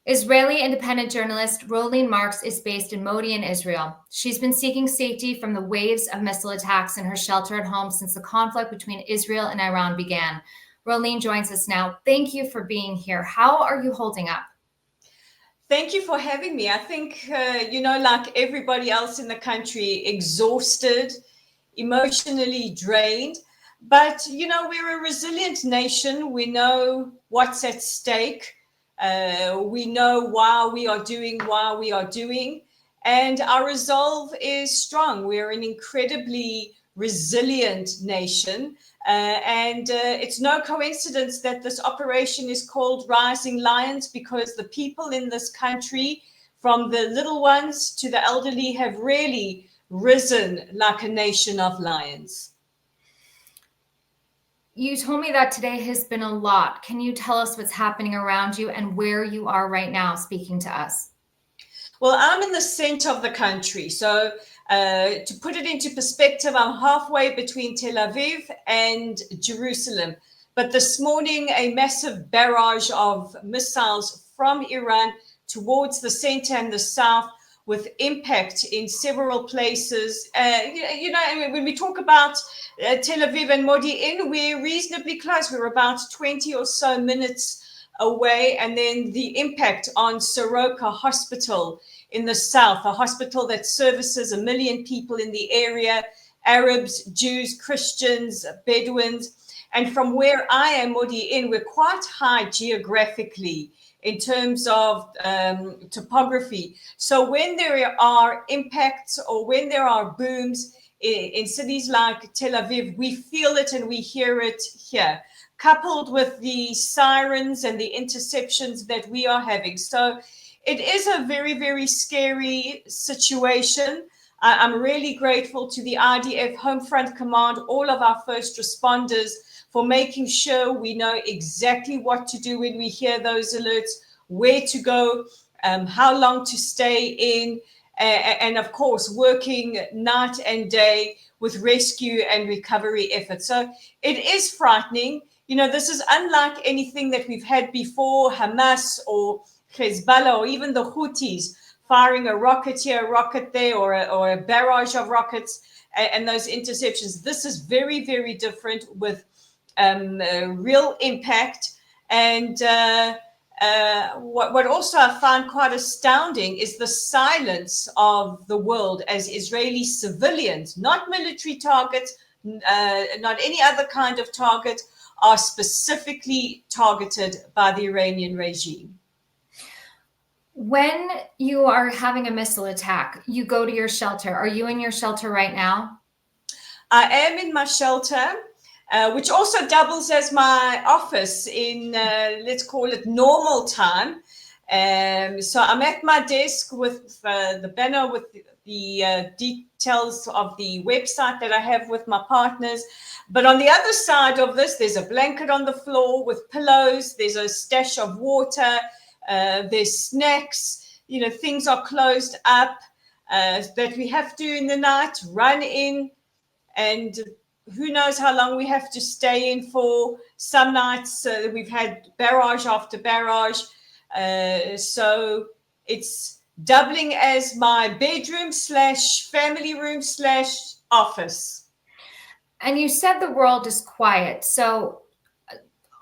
Israeli independent journalist Rolene Marks is based in Modi'in, Israel. She's been seeking safety from the waves of missile attacks in her shelter at home since the conflict between Israel and Iran began. Rolene joins us now. Thank you for being here. How are you holding up? Thank you for having me. I think, like everybody else in the country, exhausted, emotionally drained. But, we're a resilient nation. We know what's at stake. We know why we are doing. And our resolve is strong. We're an incredibly resilient nation. It's no coincidence that this operation is called Rising Lions, because the people in this country, from the little ones to the elderly, have really risen like a nation of lions. You told me that today has been a lot. Can you tell us what's happening around you and where you are right now speaking to us? Well, I'm in the center of the country. So to put it into perspective, I'm halfway between Tel Aviv and Jerusalem. But this morning, a massive barrage of missiles from Iran towards the center and the south, with impact in several places. When we talk about Tel Aviv and Modi'in, we're reasonably close. We're about 20 or so minutes away. And then the impact on Soroka Hospital in the south, a hospital that services 1 million people in the area, Arabs, Jews, Christians, Bedouins. And from where I am, Modi'in, we're quite high geographically in terms of topography. So when there are impacts or when there are booms in cities like Tel Aviv, we feel it and we hear it here, coupled with the sirens and the interceptions that we are having. So it is a very, very scary situation. I'm really grateful to the IDF Homefront Command, all of our first responders, for making sure we know exactly what to do when we hear those alerts, where to go, how long to stay in, and of course, working night and day with rescue and recovery efforts. So it is frightening. This is unlike anything that we've had before, Hamas or Hezbollah or even the Houthis firing a rocket here, a rocket there, or a barrage of rockets and those interceptions. This is very, very different, with real impact. And what also I find quite astounding is the silence of the world as Israeli civilians, not military targets, not any other kind of target, are specifically targeted by the Iranian regime. When you are having a missile attack, you go to your shelter. Are you in your shelter right now? I am in my shelter, which also doubles as my office in, let's call it, normal time. So I'm at my desk with the banner with the details of the website that I have with my partners. But on the other side of this, there's a blanket on the floor with pillows. There's a stash of water. There's snacks. Things are closed up that we have to in the night run in, and who knows how long we have to stay in for. Some nights we've had barrage after barrage. So it's doubling as my bedroom / family room / office. And you said the world is quiet. So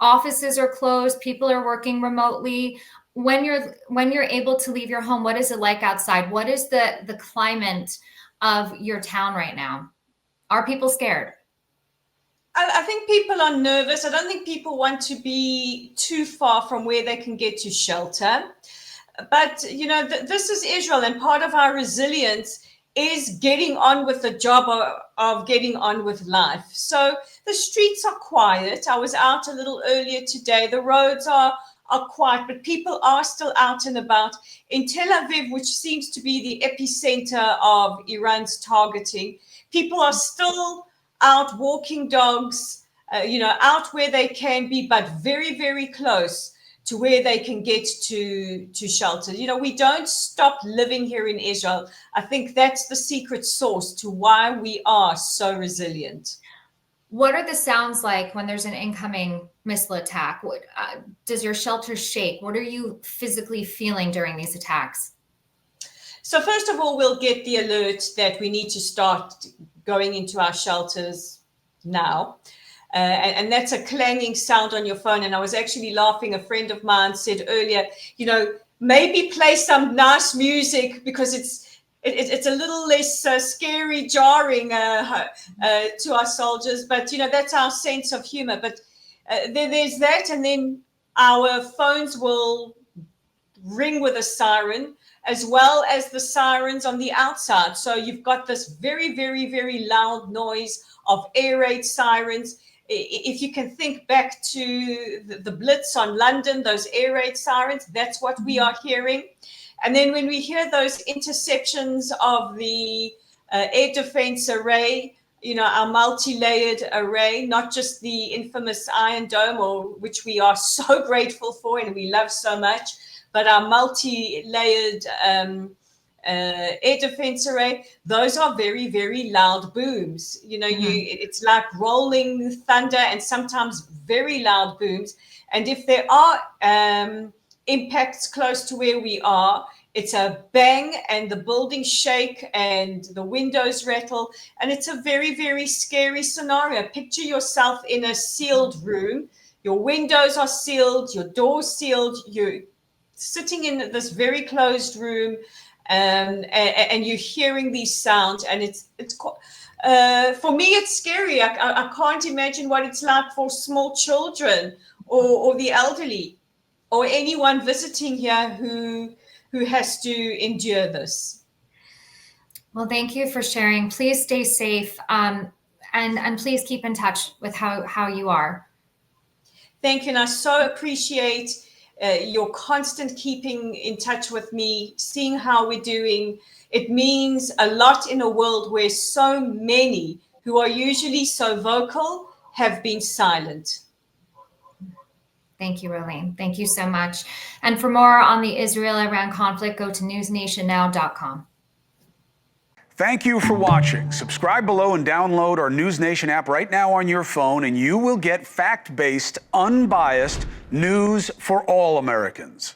offices are closed, people are working remotely. When you're able to leave your home, what is it like outside? What is the climate of your town right now? Are people scared? I think people are nervous. I don't think people want to be too far from where they can get to shelter. But, this is Israel, and part of our resilience is getting on with the job of getting on with life. So the streets are quiet. I was out a little earlier today. The roads are quiet, but people are still out and about. In Tel Aviv, which seems to be the epicenter of Iran's targeting, people are still out walking dogs, out where they can be, but very, very close to where they can get to shelter. We don't stop living here in Israel. I think that's the secret sauce to why we are so resilient. What are the sounds like when there's an incoming missile attack? Does your shelter shake? What are you physically feeling during these attacks? So first of all, we'll get the alert that we need to start going into our shelters now. And that's a clanging sound on your phone. And I was actually laughing. A friend of mine said earlier, maybe play some nice music because it's a little less scary, jarring to our soldiers. But, that's our sense of humor. But there's that. And then our phones will ring with a siren, as well as the sirens on the outside. So you've got this very, very, very loud noise of air raid sirens. If you can think back to the Blitz on London, those air raid sirens, that's what we are hearing. And then when we hear those interceptions of the air defense array, our multi-layered array, not just the infamous Iron Dome, which we are so grateful for and we love so much, but our multi-layered air defense array, those are very, very loud booms. It's like rolling thunder and sometimes very loud booms. And if there are impacts close to where we are, it's a bang and the buildings shake and the windows rattle. And it's a very, very scary scenario. Picture yourself in a sealed room. Your windows are sealed, your doors sealed, you're sitting in this very closed room, and you're hearing these sounds, and it's for me it's scary. I can't imagine what it's like for small children or the elderly or anyone visiting here who has to endure this. Well, thank you for sharing. Please stay safe, and please keep in touch with how you are. Thank you, and I so appreciate your constant keeping in touch with me, seeing how we're doing. It means a lot in a world where so many who are usually so vocal have been silent. Thank you, Rolene. Thank you so much. And for more on the Israel-Iran conflict, go to newsnationnow.com. Thank you for watching. Subscribe below and download our NewsNation app right now on your phone, and you will get fact-based, unbiased news for all Americans.